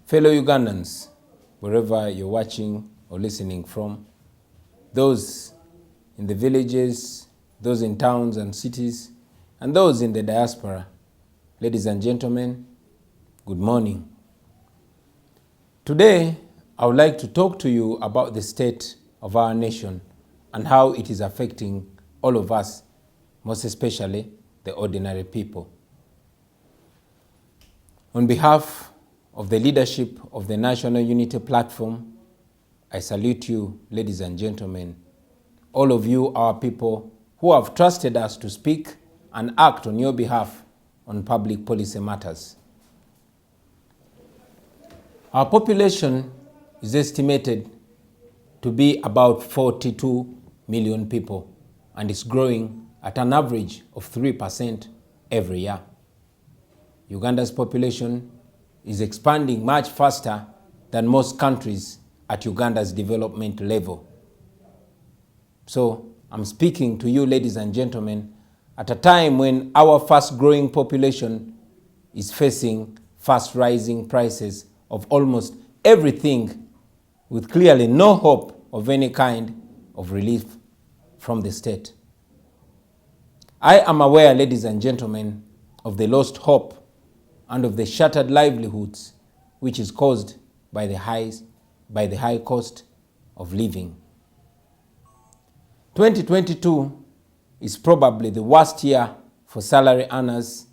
Fellow Ugandans, wherever you're watching or listening from, those in the villages, those in towns and cities, and those in the diaspora, ladies and gentlemen, good morning. Today, I would like to talk to you about the state of our nation and how it is affecting all of us, most especially the ordinary people. On behalf of the leadership of the National Unity Platform, I salute you, ladies and gentlemen, all of you, our people, who have trusted us to speak and act on your behalf on public policy matters. Our population is estimated to be about 42 million people, and is growing at an average of 3% every year. Uganda's population is expanding much faster than most countries at Uganda's development level. So I'm speaking to you, ladies and gentlemen, at a time when our fast-growing population is facing fast-rising prices of almost everything, with clearly no hope of any kind of relief from the state. I am aware, ladies and gentlemen, of the lost hope and of the shattered livelihoods which is caused by the high cost of living. 2022 is probably the worst year for salary earners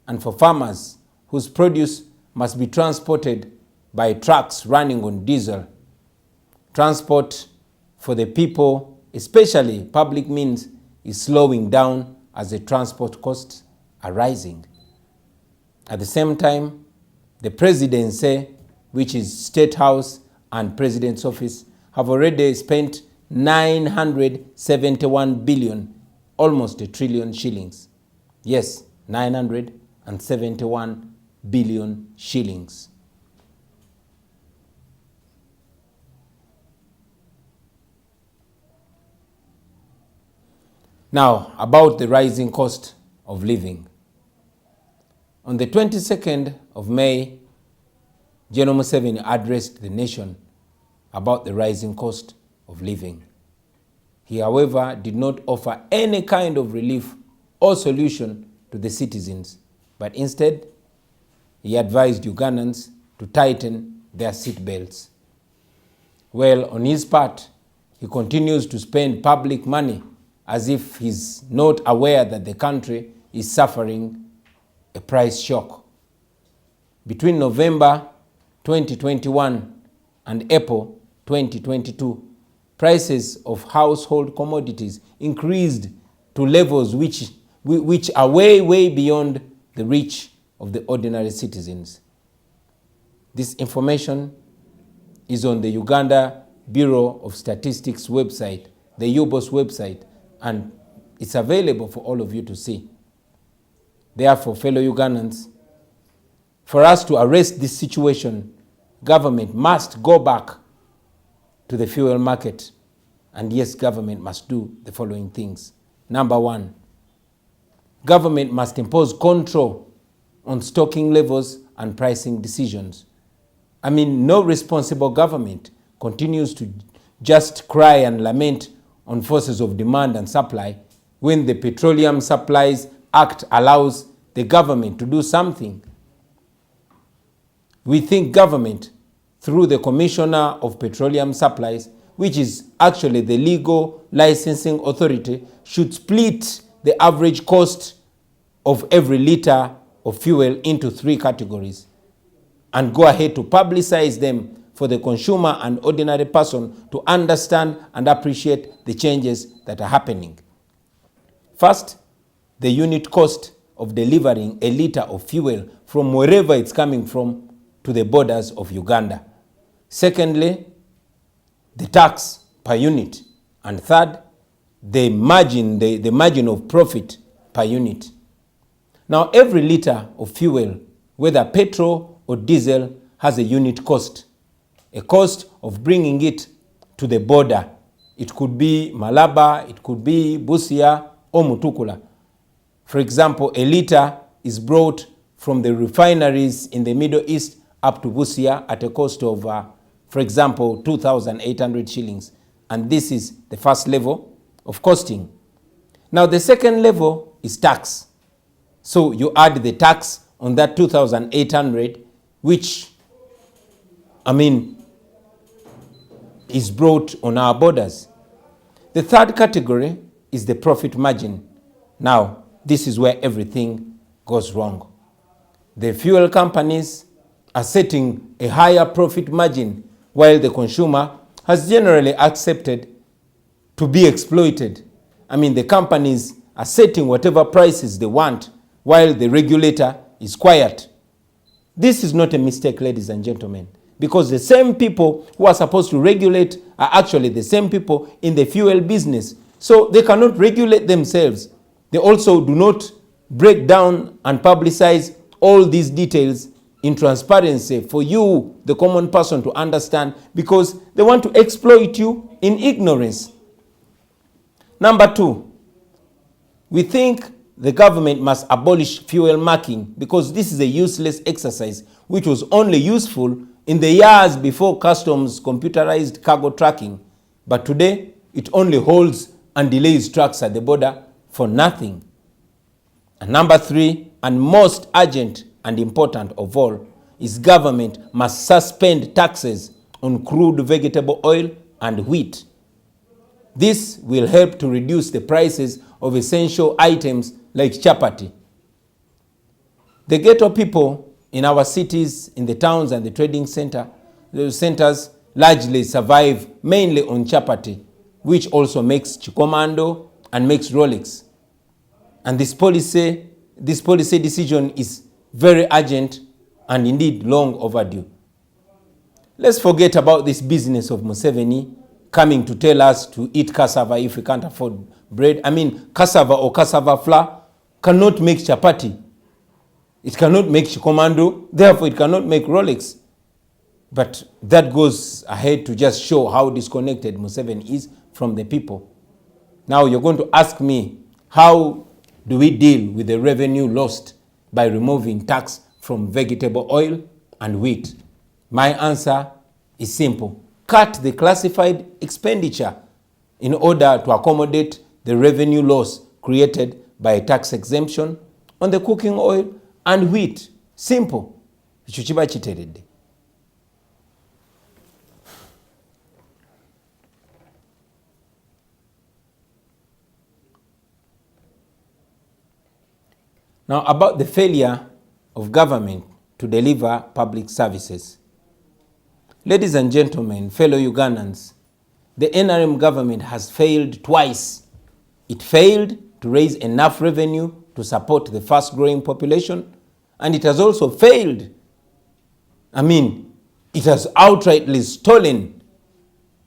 and for farmers whose produce must be transported by trucks running on diesel. Transport for the people, especially public means, is slowing down as the transport costs are rising. At the same time, the presidency, which is State House and President's Office, have already spent 971 billion, almost a trillion shillings. Yes, 971 billion shillings. Now, about the rising cost of living. On the 22nd of May, General Museveni addressed the nation about the rising cost of living. He, however, did not offer any kind of relief or solution to the citizens, but instead, he advised Ugandans to tighten their seatbelts. Well, on his part, he continues to spend public money as if he's not aware that the country is suffering a price shock. Between November 2021 and April 2022, prices of household commodities increased to levels which are way beyond the reach of the ordinary citizens. This information is on the Uganda Bureau of Statistics website, the UBOS website, and it's available for all of you to see. Therefore, fellow Ugandans, for us to arrest this situation, government must go back to the fuel market. And yes, government must do the following things. Number one, government must impose control on stocking levels and pricing decisions. I mean, no responsible government continues to just cry and lament on forces of demand and supply when the Petroleum Supplies Act allows the government to do something. We think government, through the Commissioner of Petroleum Supplies, which is actually the legal licensing authority, should split the average cost of every liter of fuel into 3 categories and go ahead to publicize them for the consumer and ordinary person to understand and appreciate the changes that are happening. First, the unit cost of delivering a liter of fuel from wherever it's coming from to the borders of Uganda. Secondly, the tax per unit. And third, the margin of profit per unit. Now, every liter of fuel, whether petrol or diesel, has a unit cost. A cost of bringing it to the border. It could be Malaba, it could be Busia or Mutukula. For example, a liter is brought from the refineries in the Middle East up to Busia at a cost of, for example, 2,800 shillings. And this is the first level of costing. Now, the second level is tax. So you add the tax on that 2,800, which, is brought on our borders. The third category is the profit margin. Now, this is where everything goes wrong. The fuel companies are setting a higher profit margin, while the consumer has generally accepted to be exploited. The companies are setting whatever prices they want, while the regulator is quiet. This is not a mistake, ladies and gentlemen, because the same people who are supposed to regulate are actually the same people in the fuel business. So they cannot regulate themselves. They also do not break down and publicize all these details in transparency for you, the common person, to understand, because they want to exploit you in ignorance. Number two, we think the government must abolish fuel marking, because this is a useless exercise which was only useful in the years before customs computerized cargo tracking. But today, it only holds and delays trucks at the border for nothing. And number three, and most urgent and important of all, is government must suspend taxes on crude vegetable oil and wheat. This will help to reduce the prices of essential items like chapati. The ghetto people in our cities, in the towns and the trading centers largely survive mainly on chapati, which also makes chikomando and makes Rolex. And this policy decision is very urgent and indeed long overdue. Let's forget about this business of Museveni coming to tell us to eat cassava if we can't afford bread. Cassava or cassava flour cannot make chapati. It cannot make chikomando, therefore it cannot make Rolex. But that goes ahead to just show how disconnected Museveni is from the people. Now you're going to ask me, how do we deal with the revenue lost by removing tax from vegetable oil and wheat? My answer is simple. Cut the classified expenditure in order to accommodate the revenue loss created by a tax exemption on the cooking oil and wheat. Simple. Now, about the failure of government to deliver public services. Ladies and gentlemen, fellow Ugandans, the NRM government has failed twice. It failed to raise enough revenue to support the fast-growing population, and it has also failed. It has outrightly stolen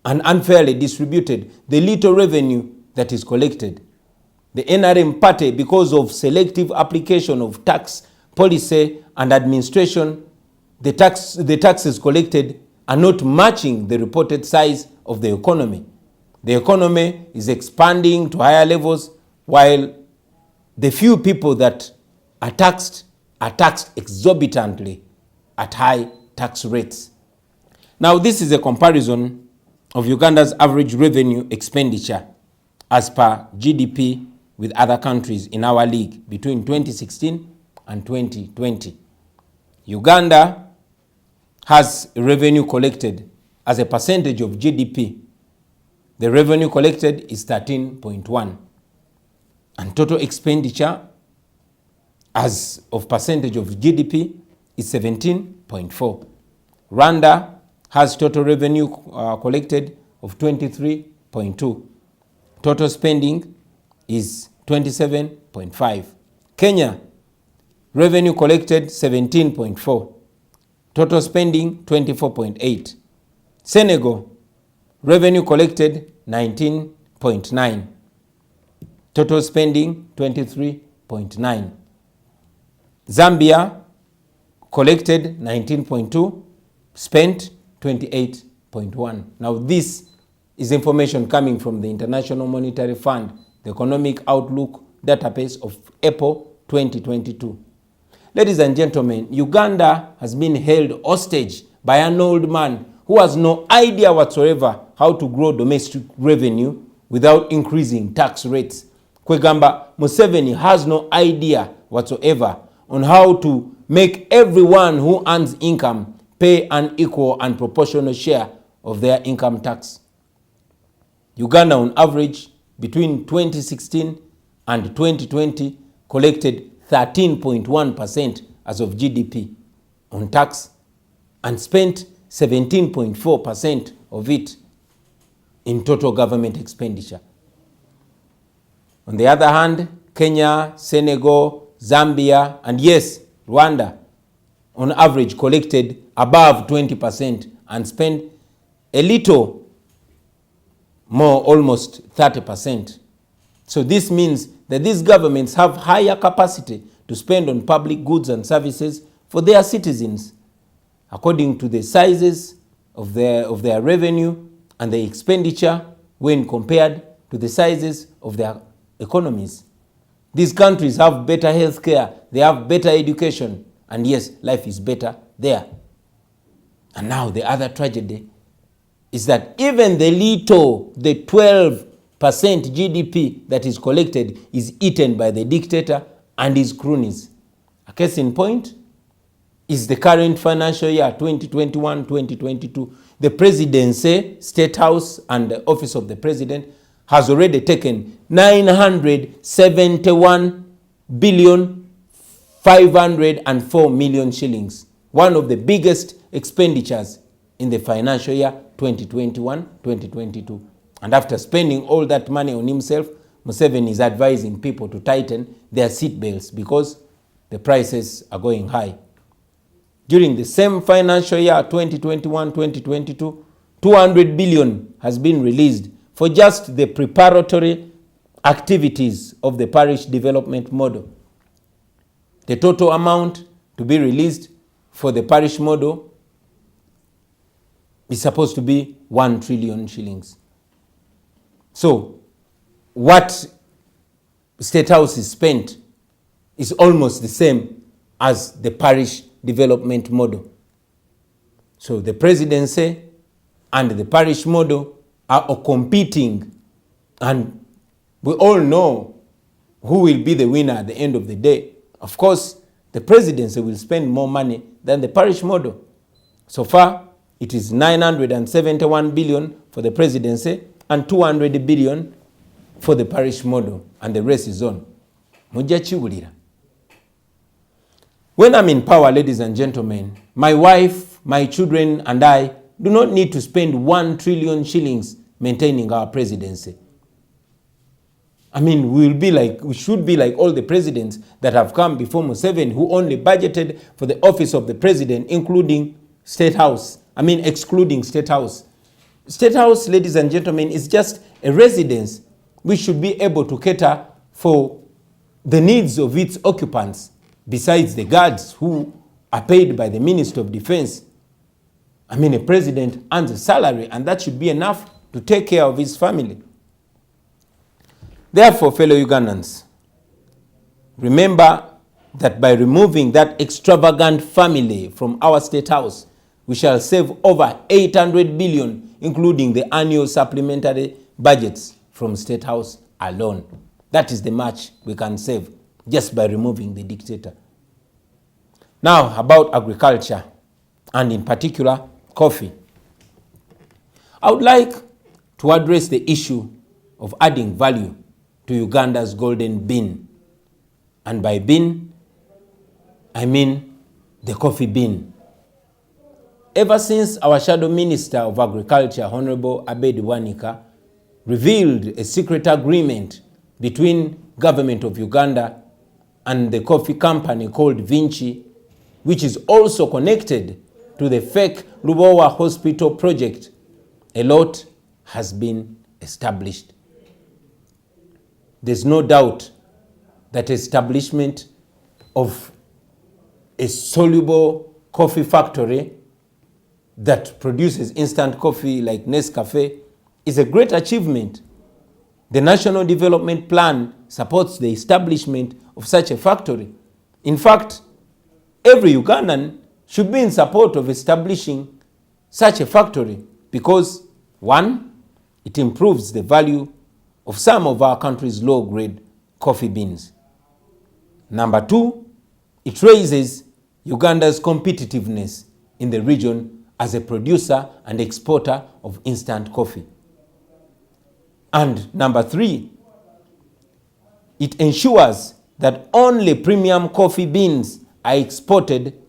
and unfairly distributed the little revenue that is collected. The NRM party, because of selective application of tax policy and administration, the taxes collected are not matching the reported size of the economy. The economy is expanding to higher levels, while the few people that are taxed exorbitantly at high tax rates. Now, this is a comparison of Uganda's average revenue expenditure as per GDP with other countries in our league between 2016 and 2020. Uganda has revenue collected as a percentage of GDP. The revenue collected is 13.1, and total expenditure as of percentage of GDP is 17.4. Rwanda has total revenue collected of 23.2. Total spending is 27.5. Kenya, revenue collected 17.4. Total spending 24.8. Senegal, revenue collected 19.9. Total spending 23.9. Zambia collected 19.2, spent 28.1. Now this is information coming from the International Monetary Fund, the Economic Outlook database of April 2022. Ladies and gentlemen, Uganda has been held hostage by an old man who has no idea whatsoever how to grow domestic revenue without increasing tax rates. Kwegamba Museveni has no idea whatsoever on how to make everyone who earns income pay an equal and proportional share of their income tax. Uganda, on average, between 2016 and 2020, collected 13.1% as of GDP on tax and spent 17.4% of it in total government expenditure. On the other hand, Kenya, Senegal, Zambia, and yes, Rwanda, on average collected above 20% and spent a little more, almost 30%. So this means that these governments have higher capacity to spend on public goods and services for their citizens, according to the sizes of their revenue and the expenditure when compared to the sizes of their economies. These countries have better healthcare, they have better education, and yes, life is better there. And now the other tragedy is that even the 12% GDP that is collected is eaten by the dictator and his cronies. A case in point is the current financial year 2021-2022. The presidency, State House, and the Office of the President has already taken 971 billion 504 million shillings, one of the biggest expenditures in the financial year 2021-2022. And after spending all that money on himself, Museveni is advising people to tighten their seatbelts because the prices are going high. During the same financial year 2021-2022, 200 billion has been released for just the preparatory activities of the parish development model. The total amount to be released for the parish model is supposed to be 1 trillion shillings. So what State House is spent is almost the same as the parish development model. So the presidency and the parish model are competing, and we all know who will be the winner at the end of the day. Of course, the presidency will spend more money than the parish model. So far, it is 971 billion for the presidency and 200 billion for the parish model, and the rest is on. When I'm in power, ladies and gentlemen, my wife, my children, and I do not need to spend 1 trillion shillings maintaining our presidency. I mean, we should be like all the presidents that have come before Museveni, who only budgeted for the office of the president, excluding State House. State House, ladies and gentlemen, is just a residence. We should be able to cater for the needs of its occupants, besides the guards who are paid by the Minister of Defense. I mean, a president earns a salary, and that should be enough to take care of his family. Therefore, fellow Ugandans, remember that by removing that extravagant family from our State House, we shall save over 800 billion, including the annual supplementary budgets from State House alone. That is the much we can save just by removing the dictator. Now, about agriculture, and in particular, coffee. I would like to address the issue of adding value to Uganda's golden bean. And by bean, I mean the coffee bean. Ever since our Shadow Minister of Agriculture, Honorable Abedi Wanika, revealed a secret agreement between government of Uganda and the coffee company called Vinci, which is also connected to the fake Lubowa Hospital project, a lot has been established. There's no doubt that establishment of a soluble coffee factory that produces instant coffee like Nescafe is a great achievement. The National Development Plan supports the establishment of such a factory. In fact, every Ugandan should be in support of establishing such a factory because, one, it improves the value of some of our country's low-grade coffee beans. Number two, it raises Uganda's competitiveness in the region as a producer and exporter of instant coffee. And number three, it ensures that only premium coffee beans are exported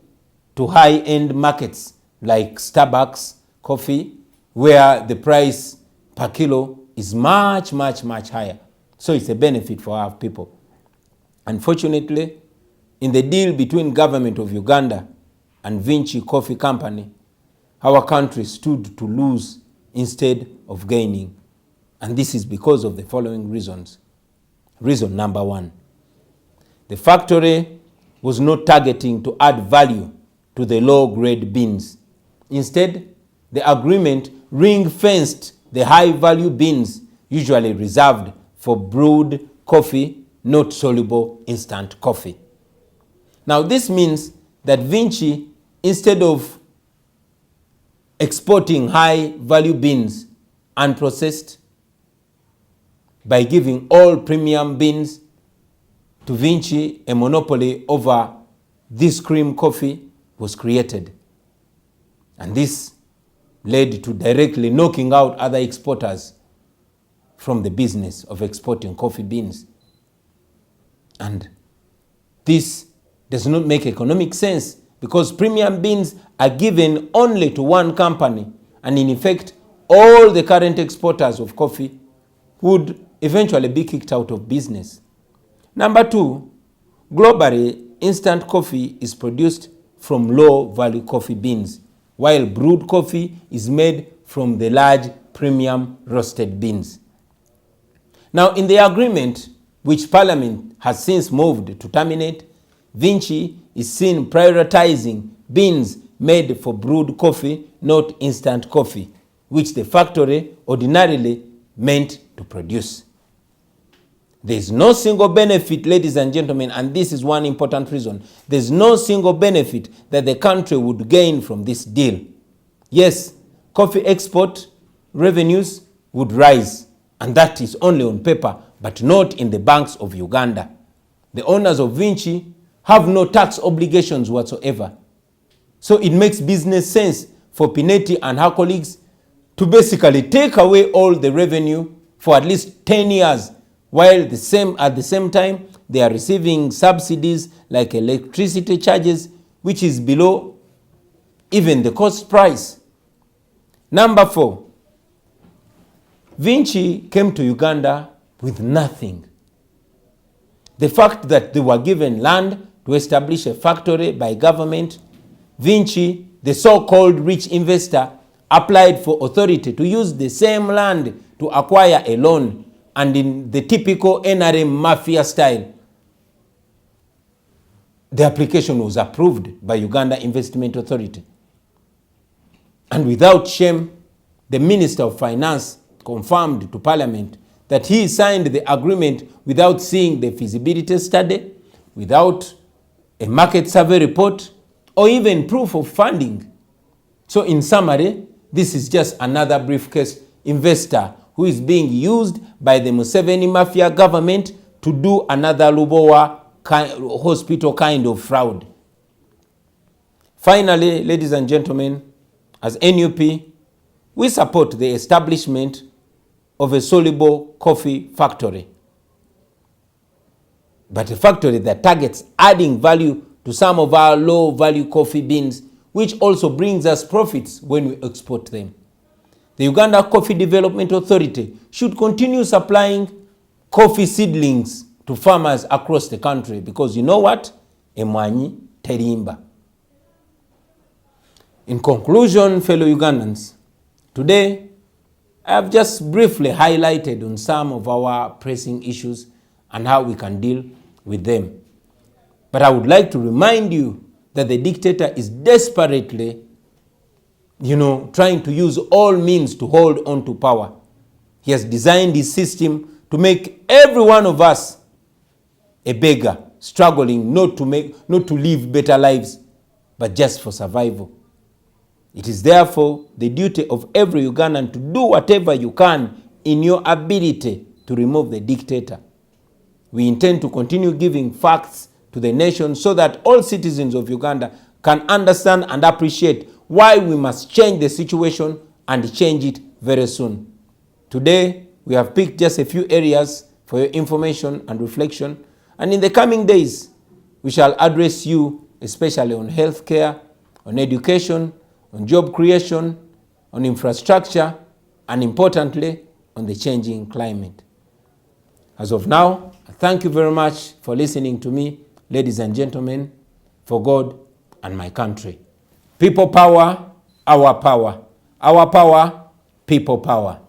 to high-end markets like Starbucks coffee, where the price per kilo is much, much, much higher. So it's a benefit for our people. Unfortunately, in the deal between government of Uganda and Vinci Coffee Company, our country stood to lose instead of gaining. And this is because of the following reasons. Reason number one, the factory was not targeting to add value to the low-grade beans. Instead, the agreement ring-fenced the high-value beans usually reserved for brewed coffee, not soluble instant coffee. Now, this means that Vinci, instead of exporting high-value beans unprocessed by giving all premium beans to Vinci, a monopoly over this cream coffee was created. And this led to directly knocking out other exporters from the business of exporting coffee beans. And this does not make economic sense because premium beans are given only to one company, and in effect, all the current exporters of coffee would eventually be kicked out of business. Number two, globally, instant coffee is produced from low-value coffee beans, while brewed coffee is made from the large premium roasted beans. Now, in the agreement, which Parliament has since moved to terminate, Vinci is seen prioritizing beans made for brewed coffee, not instant coffee, which the factory ordinarily meant to produce. There is no single benefit, ladies and gentlemen, and this is one important reason. There is no single benefit that the country would gain from this deal. Yes, coffee export revenues would rise, and that is only on paper, but not in the banks of Uganda. The owners of Vinci have no tax obligations whatsoever. So it makes business sense for Pinetti and her colleagues to basically take away all the revenue for at least 10 years, while at the same time they are receiving subsidies like electricity charges, which is below even the cost price. Number four, Vinci came to Uganda with nothing. The fact that they were given land to establish a factory by government, Vinci, the so-called rich investor, applied for authority to use the same land to acquire a loan, and in the typical NRM mafia style, the application was approved by Uganda Investment Authority. And without shame, the Minister of Finance confirmed to Parliament that he signed the agreement without seeing the feasibility study, without a market survey report, or even proof of funding. So in summary, this is just another briefcase investor who is being used by the Museveni mafia government to do another Lubowa hospital kind of fraud. Finally, ladies and gentlemen, as NUP, we support the establishment of a soluble coffee factory, but a factory that targets adding value to some of our low-value coffee beans, which also brings us profits when we export them. The Uganda Coffee Development Authority should continue supplying coffee seedlings to farmers across the country because you know what? Emwanyi terimba. In conclusion, fellow Ugandans, today I have just briefly highlighted on some of our pressing issues and how we can deal with them. But I would like to remind you that the dictator is desperately trying to use all means to hold on to power. He has designed his system to make every one of us a beggar, struggling not to live better lives but just for survival. It is therefore the duty of every Ugandan to do whatever you can in your ability to remove the dictator. We intend to continue giving facts to the nation so that all citizens of Uganda can understand and appreciate why we must change the situation and change it very soon. Today, we have picked just a few areas for your information and reflection, and in the coming days, we shall address you especially on healthcare, on education, on job creation, on infrastructure, and importantly, on the changing climate. As of now, I thank you very much for listening to me, ladies and gentlemen, for God and my country. People power, our power. Our power, people power.